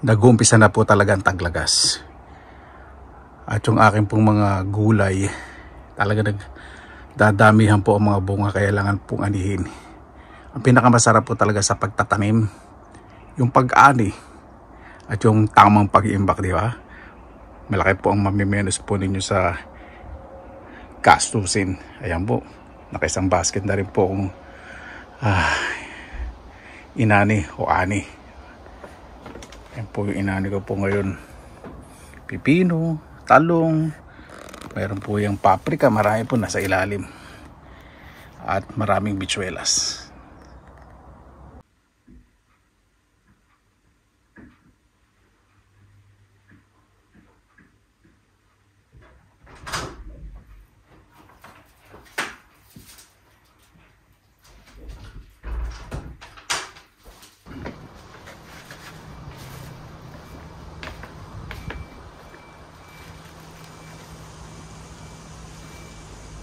nag-uumpisa na po talaga ang taglagas. At yung aking pong mga gulay, talaga nagdadamihan po ang mga bunga, kailangan pong anihin. Ang pinakamasarap po talaga sa pagtatanim, yung pag-ani at yung tamang pag-iimbak, di ba? Malaki po ang mamimenos po ninyo sa gastusin. Ayan po, nakaisang basket na rin po kung inani o ani. Ayan po yung inani ko po ngayon. Pipino, talong, mayroon po yung paprika, marami po nasa ilalim. At maraming bitsuelas.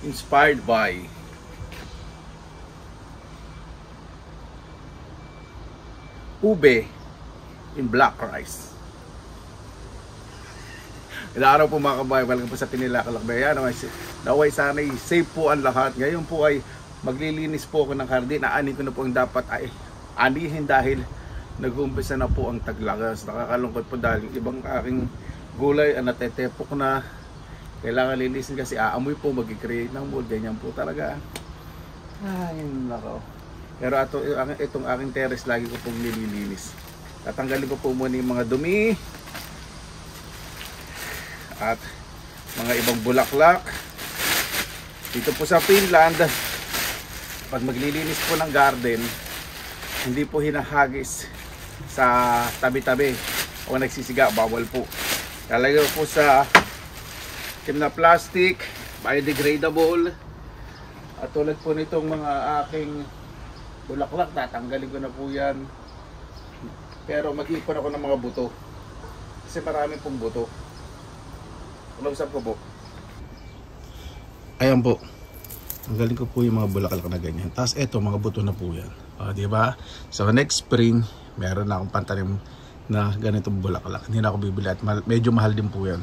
Inspired by ube in black rice. Ilang araw po mga kabayan, welcome po sa Pinilakalakbayan. Naway sana'y safe po ang lahat. Ngayon po ay maglilinis po ako ng hardin. Aanin ko na po ang dapat ay anihin dahil nag-uumpisa na po ang taglagas. Nakakalungkot po dahil ibang aking gulay ang natetepok na. Kailangan linisin kasi aamoy po, mag-create ng mold, ganyan po talaga. Ay, nako. Pero itong aking terrace, lagi ko pong nililinis. Tatanggalin ko po muna yung mga dumi at mga ibang bulaklak. Dito po sa Finland, pag maglilinis po ng garden, hindi po hinahagis sa tabi-tabi o nagsisiga, bawal po. Talagay po sa na plastic, biodegradable. At tulad po nitong mga aking bulaklak, tatanggalin ko na po yan. Pero mag-ipon ako ng mga buto kasi marami pong buto. Close-up ko po. Ayan po, tanggalin ko po yung mga bulaklak na ganyan. Tapos eto, mga buto na po yan. Diba? So next spring, meron na akong pantanim na ganitong bulaklak. Hindi na ako bibili at medyo mahal din po yan.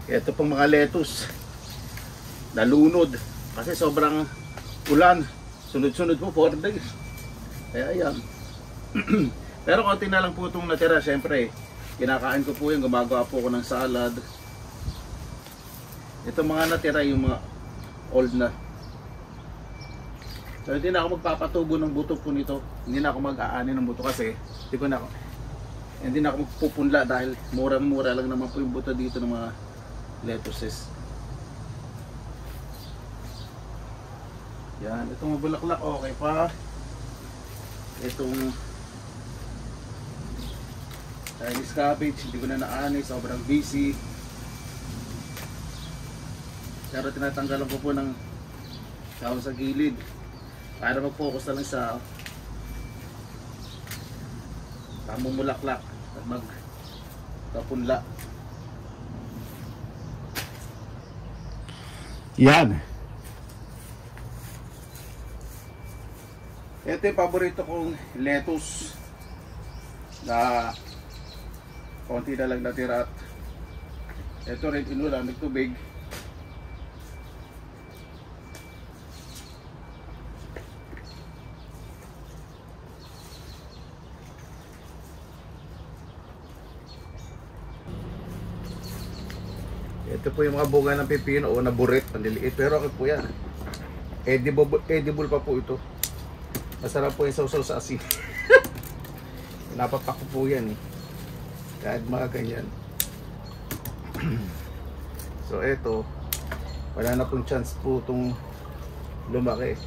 Ito pong mga lettuce nalunod kasi sobrang ulan, sunod-sunod po 4 days, kaya ayan. Pero konti na lang po itong natira. Syempre kinakain ko po yung gumagawa po ko ng salad. Ito mga natira yung mga old na, so hindi na ako magpapatubo ng buto po nito. Hindi na ako mag-aani ng buto kasi hindi na ako magpupunla dahil murang-mura lang naman po yung buto dito ng mga lettuces. Yan, itong bulaklak okay pa. Itong Chinese cabbage, hindi ko na naani, sobrang busy. Pero tinatanggalan ko po ng tao sa gilid para mag-focus na lang sa pamumulaklak at magkapunla. Yan. Ito yung paborito kong lettuce na konti na lang natira. Ito rin inulan, nagtubig. Ito po yung mga bunga ng pipino o naburit, panliliit, pero okay po yan. Edible pa po ito. Masarap po yung sausaw sa asin. Napapak ko po yan eh. Kahit mga ganyan. So ito, wala na pong chance po itong lumaki.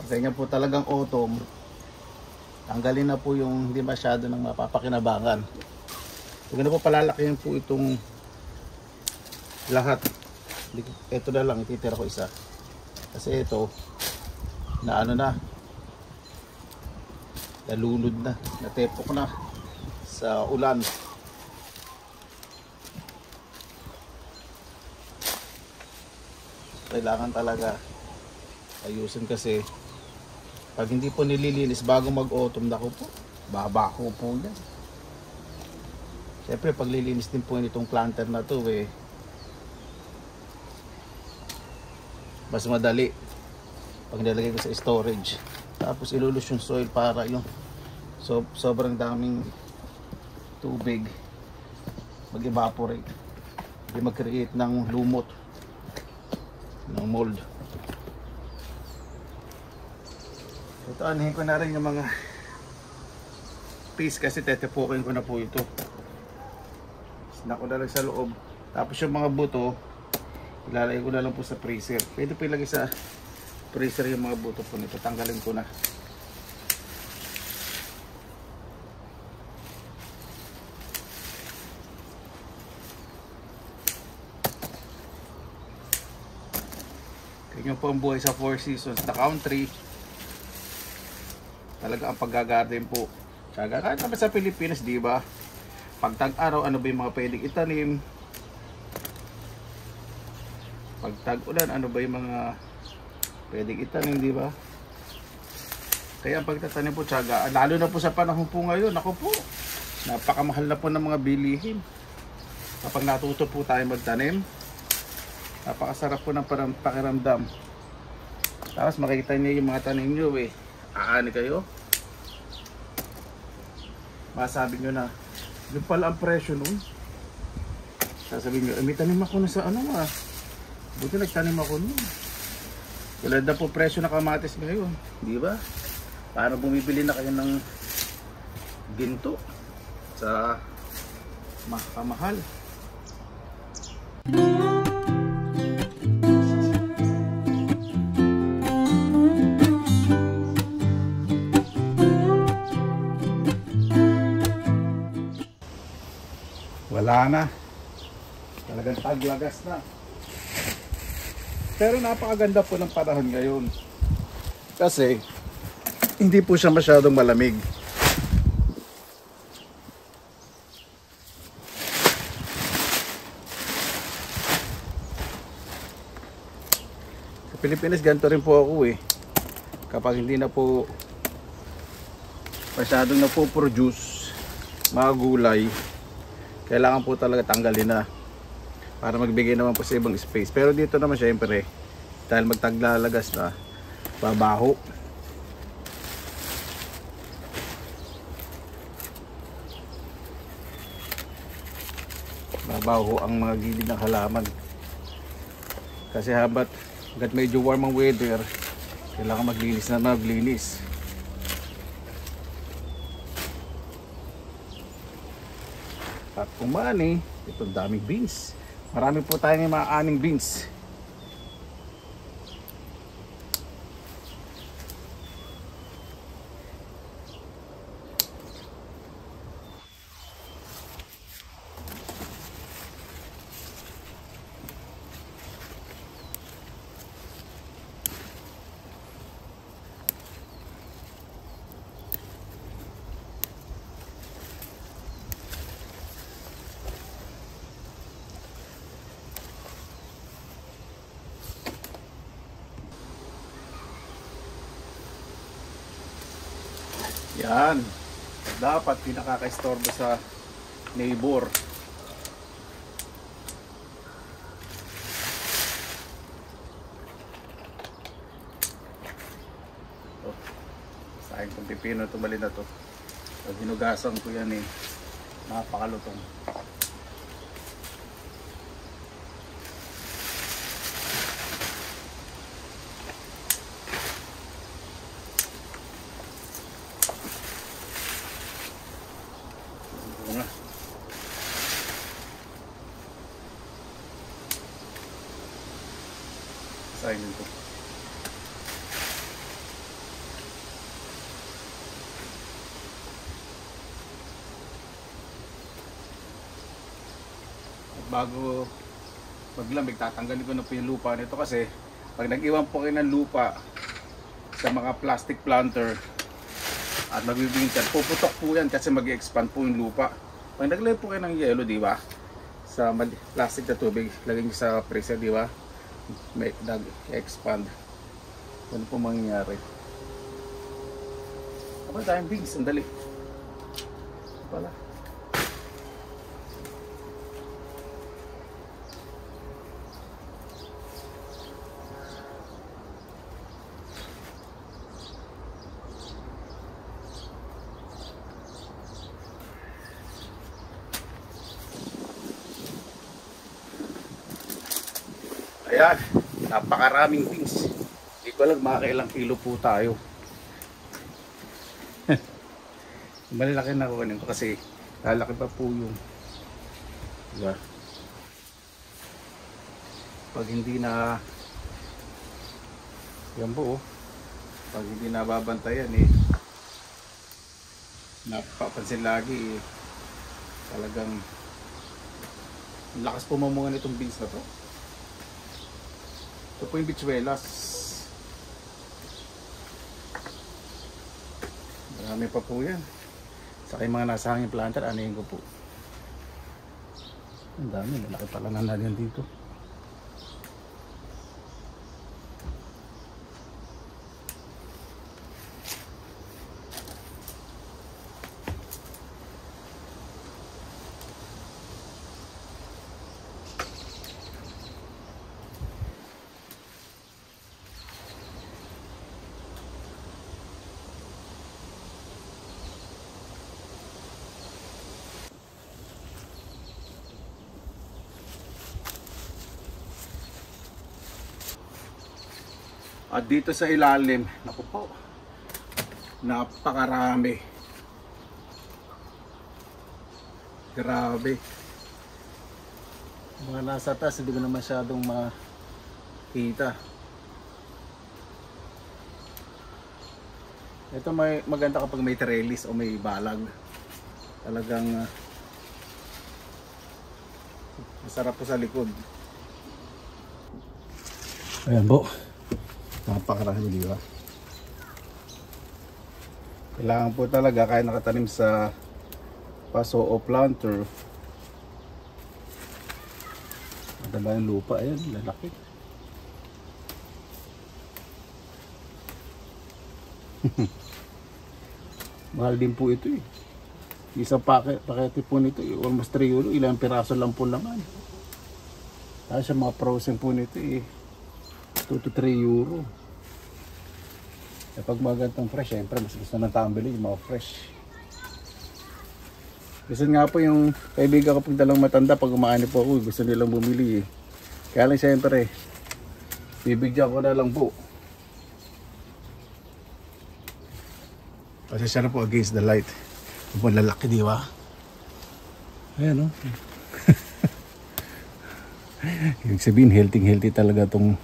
Ganyan po talagang autumn. Tanggalin na po yung hindi masyado ng mapapakinabangan. Huwag na po palalakihin po itong lahat. Ito na lang, ititira ko isa. Kasi ito, na ano na, nalunod na, natepok na sa ulan. Kailangan talaga ayusin kasi pag hindi po nililinis bago mag-autumn, naku po, babako po yan. Siyempre pag lilinis din po itong planter na to mas madali pag nilagay ko sa storage. Tapos ilulus yung soil para yung sobrang daming tubig mag-evaporate, hindi mag-create ng lumot, ng mold. Ito, anihin ko na rin yung mga piece kasi tetepukin ko na po ito. Snack ko na lang sa loob. Tapos yung mga buto, ilalagay ko na lang po sa freezer. Pwede po ilagay sa freezer yung mga buto po nito. Tanggalin ko na. Ganyan po ang buhay sa 4 seasons na country. Talaga ang pag-garden po. Tsaga, kahit naman sa Pilipinas, di ba? Pag tag-araw, ano ba yung mga pwedeng itanim? Pag tag-ulan, ano ba yung mga pwedeng itanim, di ba? Kaya ang pagtatanim po, tsaga, lalo na po sa panahon po ngayon, ako po, napakamahal na po ng mga bilihin. Kapag natuto po tayo magtanim, napakasarap po ng pakiramdam. Tapos makikita niyo yung mga tanim nyo aani kayo. Masabi nyo na, yun pala ang presyo nun. Sasabihin nyo, may tanim ako na sa ano buti nagtanim ako nun. Tulad na po presyo na kamatis ngayon, di ba? Paano bumibili na kayo ng ginto sa makamahal? Wala na. Talagang taglagas na. Pero napakaganda po ng panahon ngayon. Kasi hindi po siya masyadong malamig. Sa Pilipinas ganito rin po ako Kapag hindi na po masyadong napoproduce mga gulay, kailangan po talaga tanggalin na para magbigay naman po sa ibang space. Pero dito naman syempre, dahil magtaglalagas na, babaho. Babaho ang mga gilid ng halaman. Kasi hanggat medyo warm ang weather, kailangan maglinis na maglinis. At kumani, itong daming beans. Marami po tayong mga aning beans. Yan. Dapat pinakaka-istorbo sa neighbor. Sayang kong pipino ito, mali na to. Pag hinugasan ko yan napakalutong. Sayang ito. bago maglamig, tatanggalin ko na po yung lupa nito kasi pag nag-iwan po kayo ng lupa sa mga plastic planter at magbibingkan, puputok po yan kasi mag-expand po yung lupa. Pag naglagay po kayo ng yelo, di ba, sa plastic na tubig, lagay nyo sa freezer, di ba, may nag-expand. Ano po mangyayari? Kapag tayong bigs, sandali pala. Ayan, napakaraming beans. Hindi ko alam makakailang kilo po tayo. Malaki na kukunin ko kasi lalaki pa po yung, diba? Pag hindi na, yan po oh, pag hindi nababantayan eh, napapansin lagi eh, talagang lakas pumamungan itong beans na to. Ito po yung bichuelas. Marami pa po yan. Saka yung mga nasa hangin planter, anayin ko po. Ang dami, malaki pala na yan dito. At dito sa ilalim, naku po, napakarami. Grabe. Mga nasa taas, hindi ko na masyadong makita. Ito may maganda kapag may trellis o may balag. Talagang masarap po sa likod. Ayan po. Napakarami, di ba? Kailangan po talaga kaya nakatanim sa paso o planter. Madala yung lupa, ayan, lalaki. Mahal din po ito eh. Isang pakete po nito, almost 3 euro, ilang piraso lang po naman. Tapos yung mga frozen po nito eh, 2 to 3 euro. Kapag mga ganitong fresh, syempre mas gusto ng tambili yung mga fresh. Gusto nga po yung kaibigan ko pag dalang matanda, pag umaani po ako, gusto nilang bumili eh. Kaya lang syempre, bibigyan ko na lang po. Kasi siya na po against the light. Yung po lalaki, di ba? Ayan o. Ibig sabihin, healthy talaga tong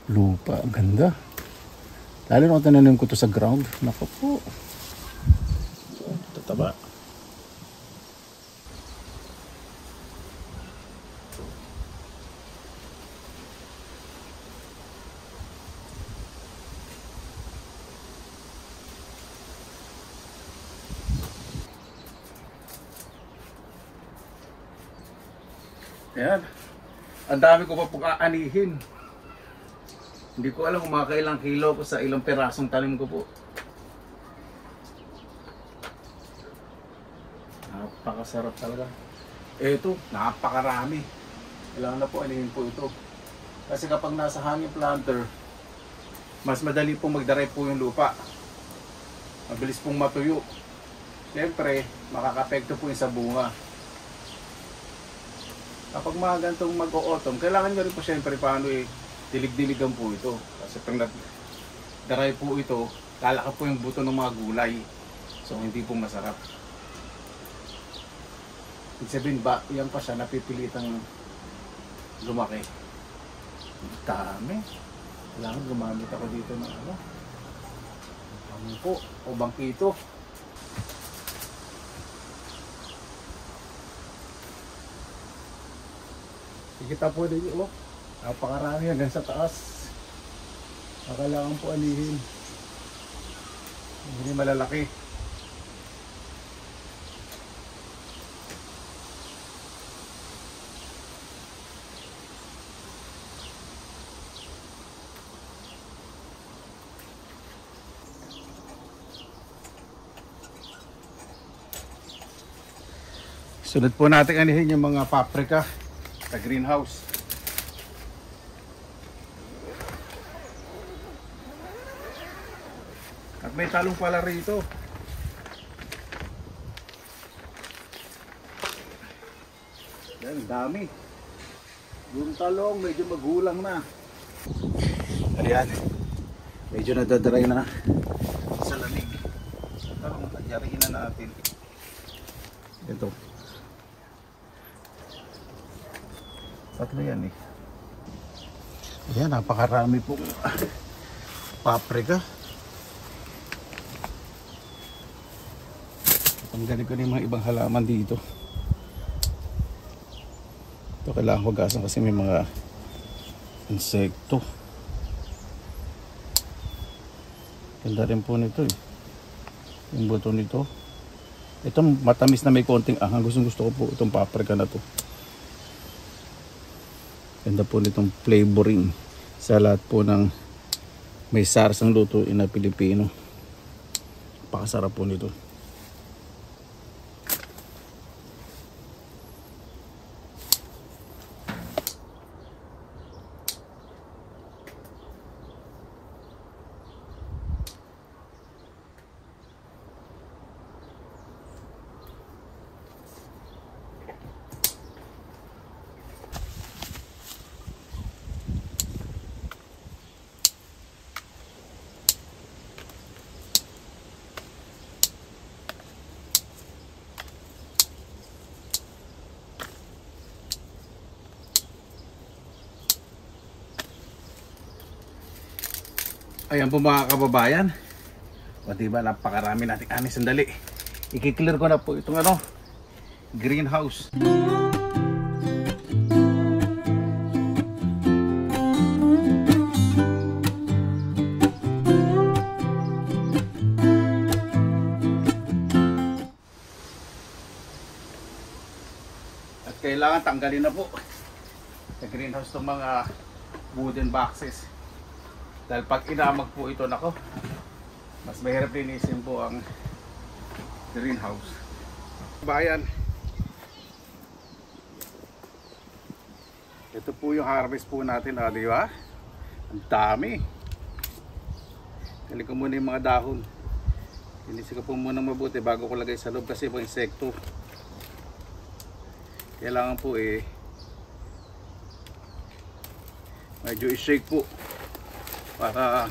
lupa. Ang ganda. Lalo na kung tananim ko to sa ground. Naku po. Tataba. Ayan. Ang dami ko pa pong aanihin. Hindi ko alam kung makakailang kilo ko sa ilang perasong talim ko po. Napakasarap talaga. Ito, napakarami. Kailangan na po anihin po ito. Kasi kapag nasa hangin planter, mas madali pong magdaray po yung lupa. Mabilis pong matuyo. Siyempre, makakapekto po yung sa bunga. Kapag mga gantong mag-o-autumn, kailangan nyo rin po siyempre paano dilig-diligan po ito. Kasi pag daray po ito, lalaka po yung buto ng mga gulay. So hindi po masarap. Ibig sabihin ba, yan pa siya napipilitang lumaki. Dami. Kailangan gumamit ako dito ng ano, bangko o bangkito. Kikita po ninyo, oh. Napakarami hanggang sa taas. Kailangan po alihin. Hindi malalaki. Sunod po natin anihin yung mga paprika sa greenhouse. At may talong pala rito. Yan, dami. Yung talong medyo magulang na. Ayan. Medyo nadadry na sa lamig. Talong, nagyariin na natin. Ito. Tatlo yan eh. Ayan, napakarami pong paprika. Tanggalin ko na yung mga ibang halaman dito. Ito kailangan hugasan kasi may mga insekto. Ganda rin po nito eh. Yung buto nito. Ito matamis na may konting ahang. Gusto ko po itong paprika na to. Ganda po nitong flavoring sa lahat po ng may sarsang lutuin na Pilipino. Pakasarap po nito. Ayan po mga kababayan. O diba, napakarami nating ani. Sandali. I-clear ko na po itong greenhouse. At kailangan tanggalin na po sa greenhouse itong mga wooden boxes. Dahil pag inamag po ito, nako, mas mahirap linisin po ang greenhouse. Bayan, ito po yung harvest po natin, di ba? Ang dami. Kali ko muna yung mga dahon. Linisin ko po muna mabuti bago ko lagay sa loob kasi po insekto. Kailangan po medyo i-shake po para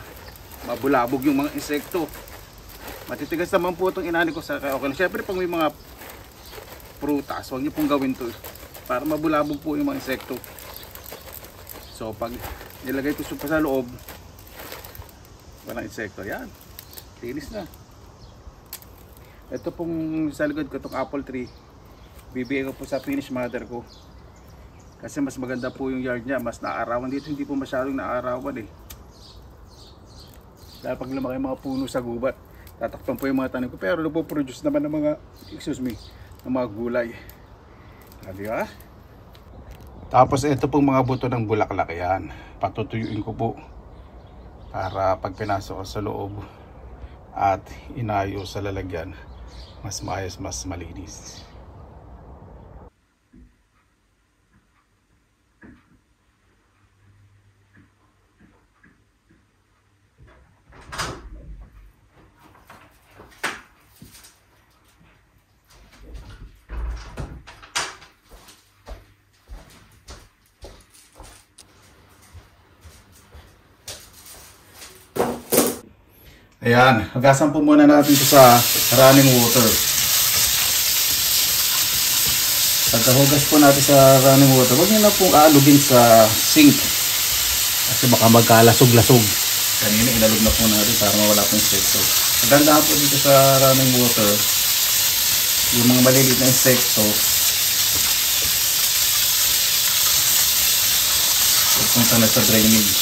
mabulabog yung mga insekto. Matitigas naman po itong inani ko sa okay. Siyempre pag may mga prutas, huwag niyo pong gawin to para mabulabog po yung mga insekto. So pag nilagay ko sa loob, walang insekto. Yan, linis na. Ito pong sa likod ko, itong apple tree, bibigay ko po sa Finnish mother ko kasi mas maganda po yung yard niya, mas naarawan. Dito hindi po masyadong naarawan eh. Dahil pag lumaki yung mga puno sa gubat, tatakpan po yung mga tanim ko. Pero nagpo-produce naman ng mga, ng mga gulay. Di ba? Tapos ito pong mga buto ng bulaklak yan. Patutuyuin ko po para pag pinasok ko sa loob at inayo sa lalagyan, mas maayos, mas malinis. Ayan, hugasan po muna natin ito sa running water. Pagkahugas po natin sa running water, huwag nyo na pong aalugin sa sink kasi baka magkalasog-lasog. Kanina inalog na po natin para mawala po yung insekto. Maganda po dito sa running water, yung mga maliliit na insekto punta na sa drainage.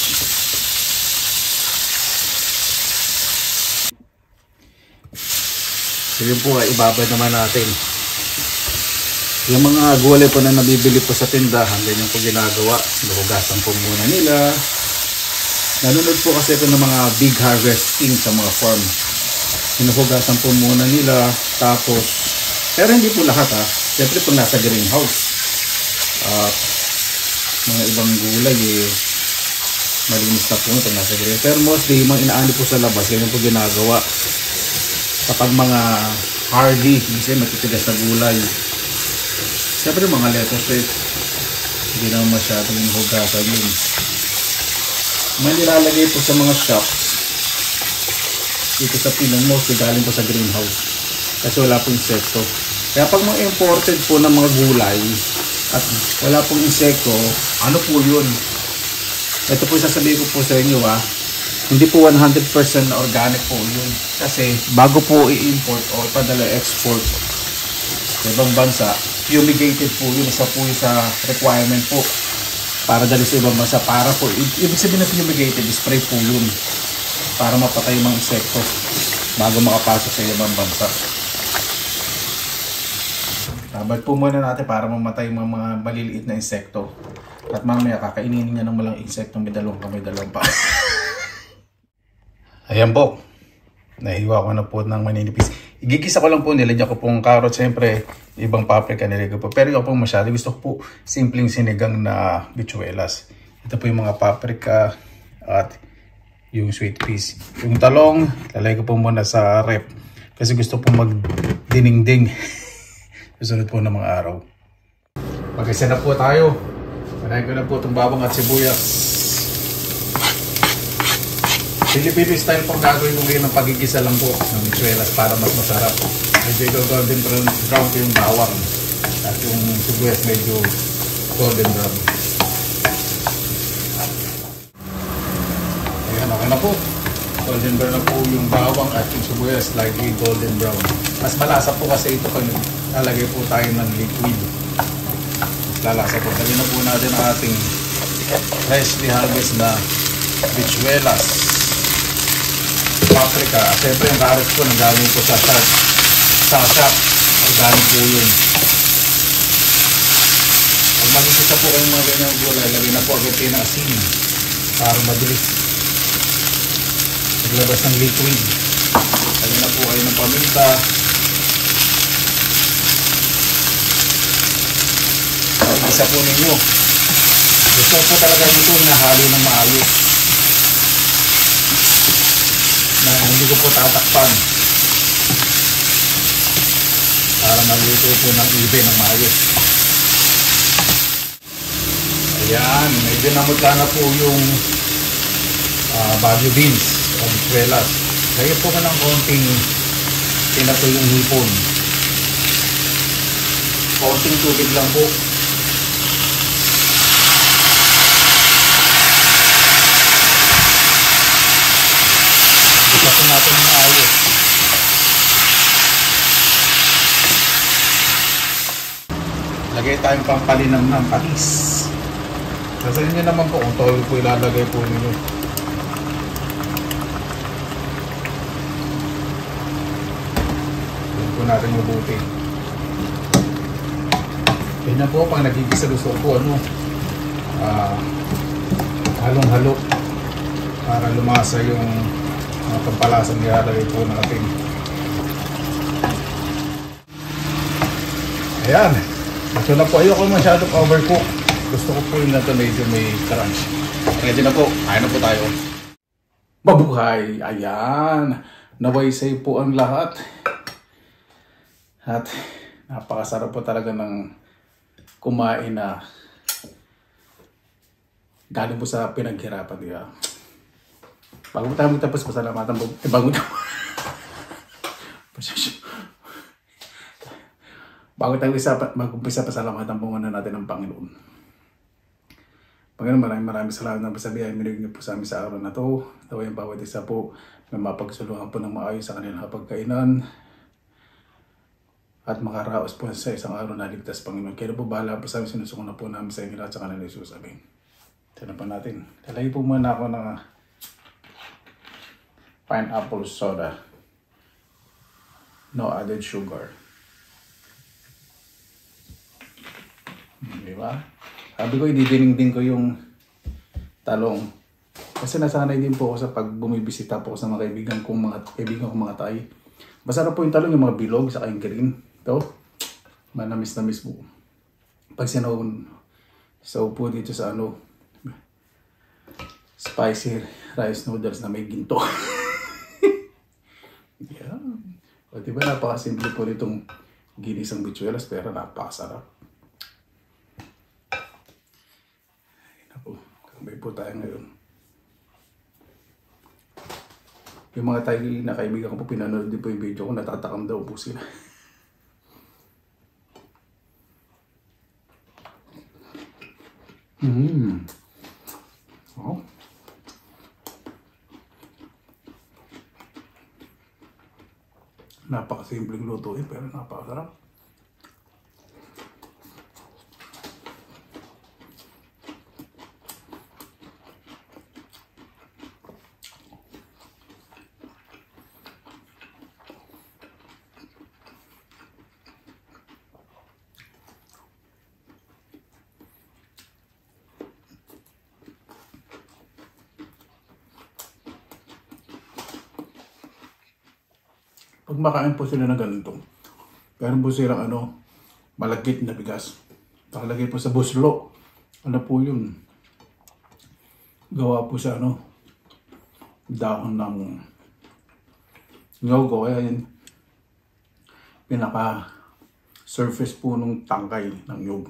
So yun po ay ibabad naman natin. Yung mga gulay po na nabibili po sa tindahan, ganyan po ginagawa. Nahugasan po muna nila. Nanonood po kasi ako ng mga big harvesting sa mga farm. Hinuhugasan po muna nila. Tapos, pero hindi po lahat ha. Siyempre po nasa greenhouse. Mga ibang gulay malinis na po ito nasa greenhouse. Pero mostly, mga inaani po sa labas, ganyan po ginagawa. Kapag mga hardy, kasi matitigas na gulay. Siyempre mga lettuce, hindi naman masyadong hinuhugasan yun. May nilalagay po sa mga shops dito sa Pinon, mostly galing po sa greenhouse kasi wala pong insekto. Kaya pag mga imported po ng mga gulay at wala pong insekto, ano po yun? Ito po sasabihin ko po sa inyo hindi po 100% organic po yun. Kasi bago po i-import o ipadala export sa ibang bansa, fumigated po yun. Isa po yung sa requirement po para dali sa ibang bansa. Para po, ibig sabihin na fumigated, spray po yun para mapatay yung mga insekto bago makapasok sa ibang bansa. Tabad po muna natin para mamatay yung mga maliliit na insekto. At mamaya kakainin niya ng malang insekto may dalawang pa. Ayan po. Nahiwa ko na po ng maninipis. Igigisa ko lang po, nilagyan ko pong carrot. Siyempre, ibang paprika nilagyan po. Pero ako po masyado. Gusto ko po simpleng sinigang na bichuelas. Ito po yung mga paprika at yung sweet peas. Yung talong, lalagay ko po muna sa rep. Kasi gusto po magdiningding. Susunod po ng mga araw. Mag-isa na po tayo. Panahin ko na po itong bawang at sibuyas. Filipino style pong gagawin ko ngayon ng pagigisa lang po ng bichuelas para mas masarap. Medyo golden brown po yung bawang at yung sibuyas medyo golden brown. Ayan, okay na po. Golden brown na po yung bawang at yung sibuyas slightly golden brown. Mas malasa po kasi ito pag lalagay po tayo ng liquid. Mas lalasa po. Lagyan na po natin ang ating freshly harvest na bichuelas. Paprika. Siyempre yung carrots po nanggaling po sa shop. Organic po yun. Pag magigisa po kayong mga ganyang gulay, lagyan na po agad kayo ng asin para mabilis maglabas ng liquid. Lagyan na po kayo ng paminta. Isa po ninyo. Gusto po talaga nito nahalo ng maayos. Na hindi ko po tatakpan para maluto po ng ibe ng maayos. Ayan, medyo namutla na po yung Baguio beans o bichuelas. Lagyan po ko ng konting pinato yung hipon. Konting tubig lang po. Gusto natin ng maayos. Lagay tayong pampalinam ng patis. Sasayin nyo naman po kung toyo po ilalagay po ninyo. Yan po natin mabuti. Ganyan po pag nagigisa gusto po halong-halo para lumasa yung pampalasang nilalagay po natin. Ayan. Ito na po. Ayoko masyadong overcook. Gusto ko po yung na ito medyo may crunch. Ready na po. Kaya na po tayo. Mabuhay! Ayan. Nawaysay po ang lahat. At napakasarap po talaga ng kumain na galing po sa pinaghirapan. Diba? Bago tayo magtapos, pasalamatan po. Bago tayo mag-umpisa, pasalamatan po muna natin ang Panginoon. Panginoon, maraming salamat na pasabihan. Minigay niyo po sa amin sa araw na ito. Taway ang bawat isa po. May mapagsuluhan po ng maayos sa kanilang hapagkainan. At makaraos po sa isang araw na ligtas, Panginoon. Kaya po bahala po sa amin, sinusuko na po namin sa inyo lahat sa kanila Jesus. Amen. Ito na pa natin. Talagay po muna ako ng pineapple soda. No added sugar. Diba? Sabi ko, ididining-ding ko yung talong. Kasi nasanay din po ako sa pag bumibisita po ako sa mga kaibigan kong mga Thai. Masarap po yung talong, yung mga bilog, saka yung green. Ito, manamis-namis po. Pag sinaw po dito sa spicy rice noodles na may ginto. Yeah. O diba, napakasimple po nitong ginisang bichuelas pero napakasarap. Kambay po tayo ngayon. Yung mga Thai na kaibigan ko po, pinanood din po yung video ko, natatakam daw po sila. Oh. Napakasimpleng lutuin pero napakasarap. Pag makain po sila na ganito, meron po silang malagkit na bigas. Nakalagay po sa buslo. Ano po yun? Gawa po sa dahon ng nyogo. Kaya yun, pinaka surface po ng tangkay ng nyog.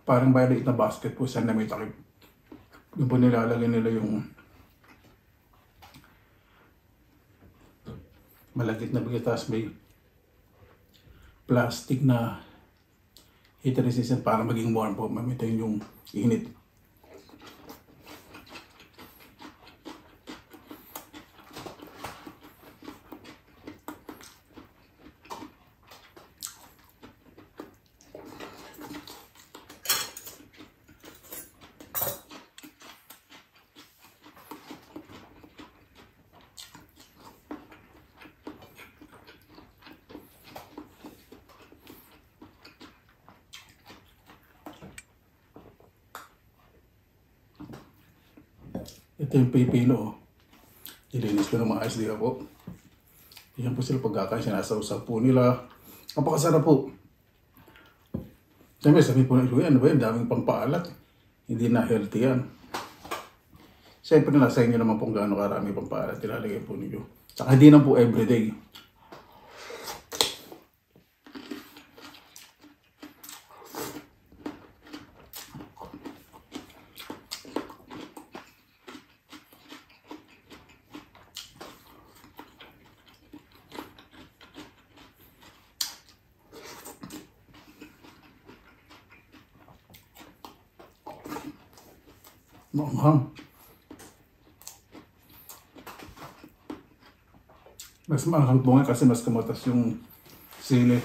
Parang maliit na basket po saan na may takip. Doon po nilalagay nila yung malagkit na bigas, tapos may plastic na heat resistant para maging warm po. Mamitayin yung init. Ito yung pipino. Ilinis ko ng maayos dito po. Yan po sila pagkakain. Sinasawsaw po nila. Napakasarap po. Sabi po na ito, ano ba yun? Daming pampaalat. Hindi na healthy yan. Siyempre na sa inyo naman kung gaano karami pampaalat ilalagay po ninyo. Saka hindi na po everyday. Maanghang. Mas maanghang po nga kasi mas kamatas yung sili.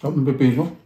Sarap ng pipino.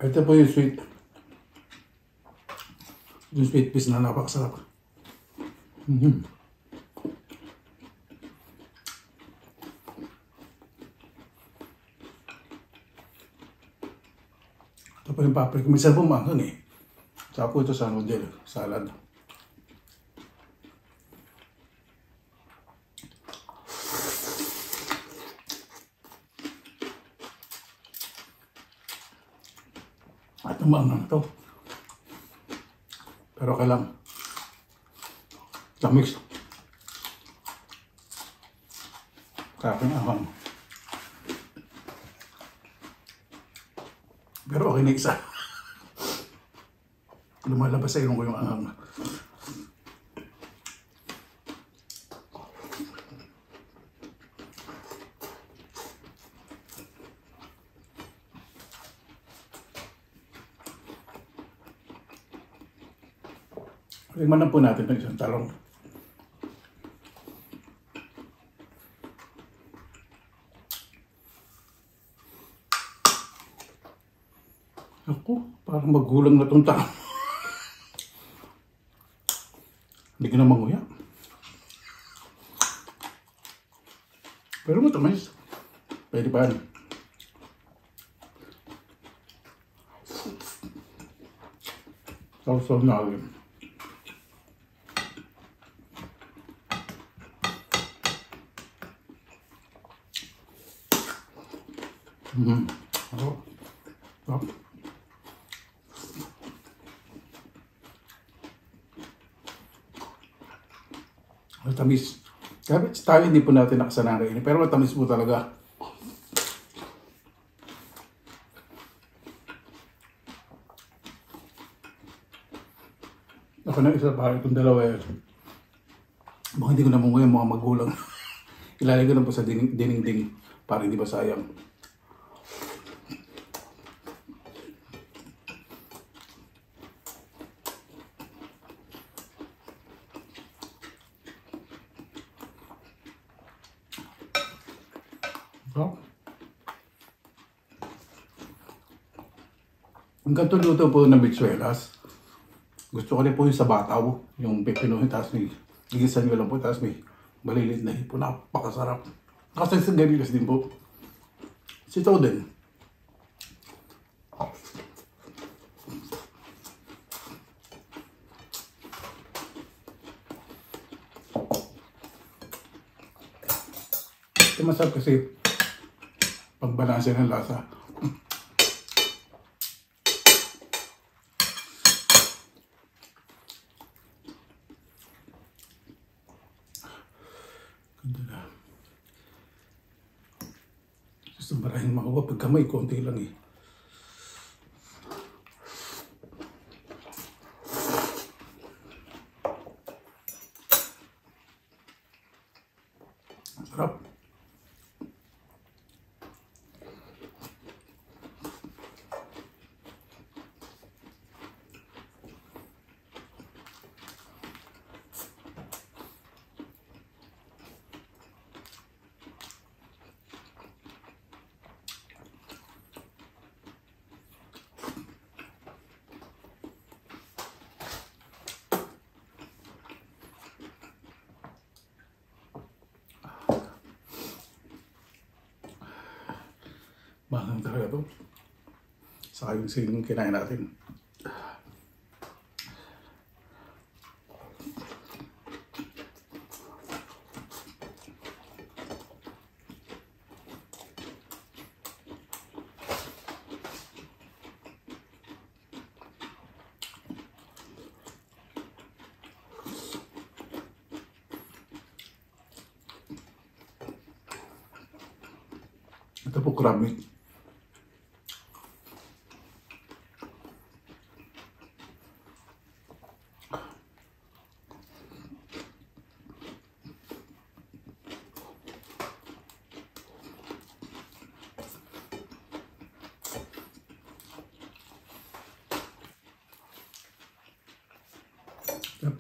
Ito po yung sweet. Yung sweet piece na napakasarap. Ito po yung paprika. Minsan po maanghang eh. Saka po ito sa noodle, salad. At naman ito. Pero okay lang. Tamis. Kaking ahang. Pero okay na isa. Lumalabas sa ilong ko yung ahang. Tingnan na po natin ng isang talong. Ako, parang magulang na itong talong. Hindi ko na manguya. Pero matamis. Pwede pa rin. Sausaw na rin. Oh. Oh. Matamis. Kaya tayo hindi po natin nakasanang kainin. Pero matamis po talaga. Ako na isa pa. Itong dalawa yan. Baka hindi ko na munguya yung mga magulang. Ilalagay ko na po sa dinding para hindi ba sayang. So, ang ganito luto po ng bitsuelas. Gusto ko rin po yung sa bataw, yung pipino, tapos may gigisan nyo lang po, tapos may malilit na hipo, napakasarap. Kasi sa garilas din po. Sitaw din. Ito masarap kasi pagbalanse ng lasa. Ganda na. Gusto maraming makuha pag kamay, konti lang eh. Sarap. Mahal talaga ito. Saka yung siling kinain natin. Ito po crab meat.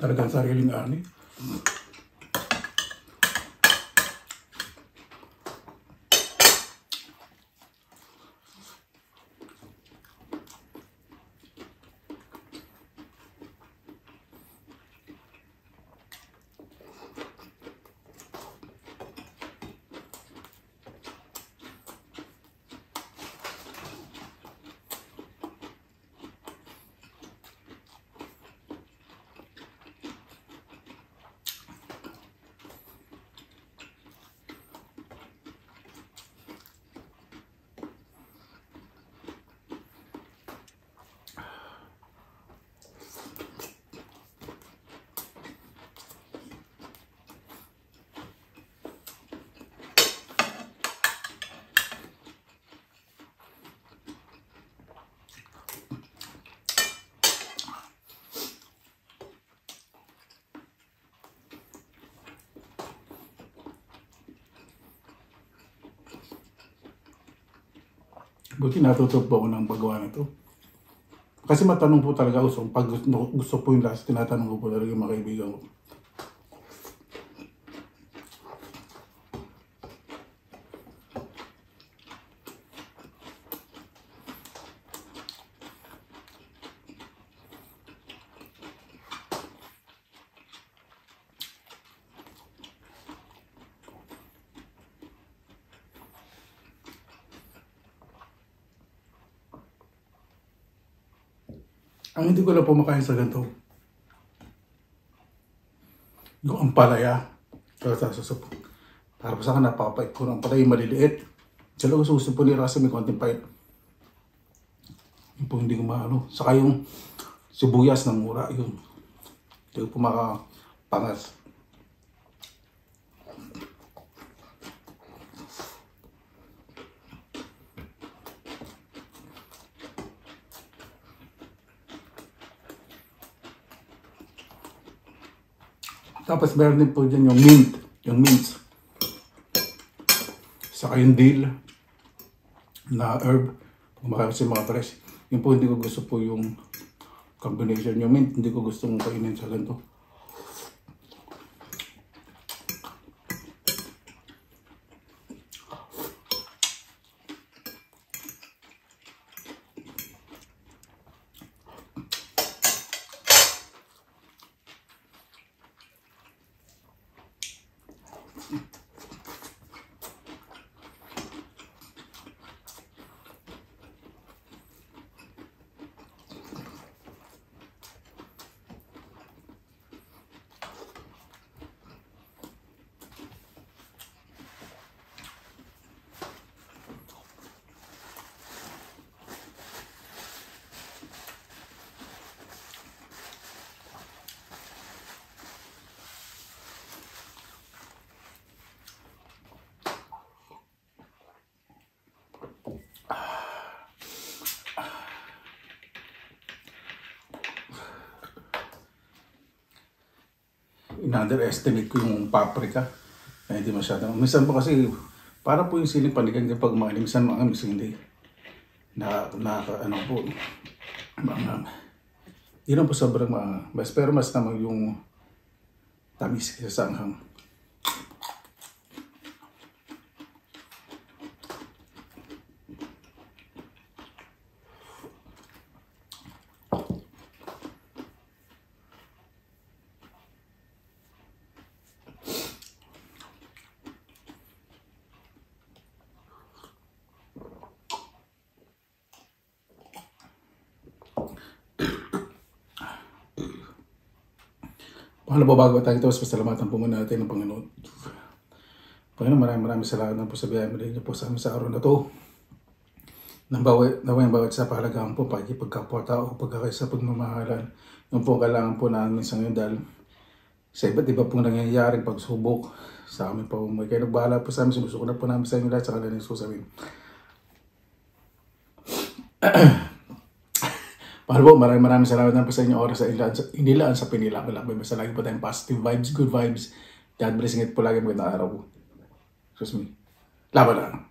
Talagang sariling ani. Buti natuto po ako ng paggawa nito. Kasi matanong po talaga gusto, pag gusto po yung last, tinatanong ko po talaga yung mga kaibigan ko. Ang hindi ko na po makain sa ganito, yung ampalaya. Para pa sa akin, napakapait ko ng palaya maliliit. Sila gusto po ni Rasa may konting pait. Yung po hindi ko maano. Saka yung sibuyas na mura, yun. Hindi ko po makapangas. Tapos meron din po dyan yung mint. Saka yung dill na herb. Kumakain sa mga fresh. Yung po hindi ko gusto po yung combination. Yung mint, hindi ko gustong kainin sa ganito. In-underestimate ko yung paprika. Ay, hindi masyadong. Minsan po kasi, para po yung siling panigang niya pag mga minsan mga minsan hindi. Ano po, hindi na po sobrang mas, pero mas naman yung tamis kaysa sa anghang. Mahal po bago tayo ito, pasalamatan po muna natin ng Panginoon. Panginoon, maraming salamat po sa biyaya mo rin po sa amin sa araw na ito. Naway ang bawat sa pahalagaan po, pagkapwa-tao, pagkakaisa, pagmamahalan. Yung po kailangan po namin sa ngayon dahil sa iba't iba pong nangyayaring pagsubok sa amin po. May kayo nagbahala po sa amin, sinusuko na po namin sa inyo lahat sa kanilang susamin. Mahal po, maraming salamat na po sa inyong oras sa inilaan sa pinilang. Basta lagi po tayong positive vibes, good vibes. God bless, ingat po lagi, magandang araw po. Excuse me. Laban lang.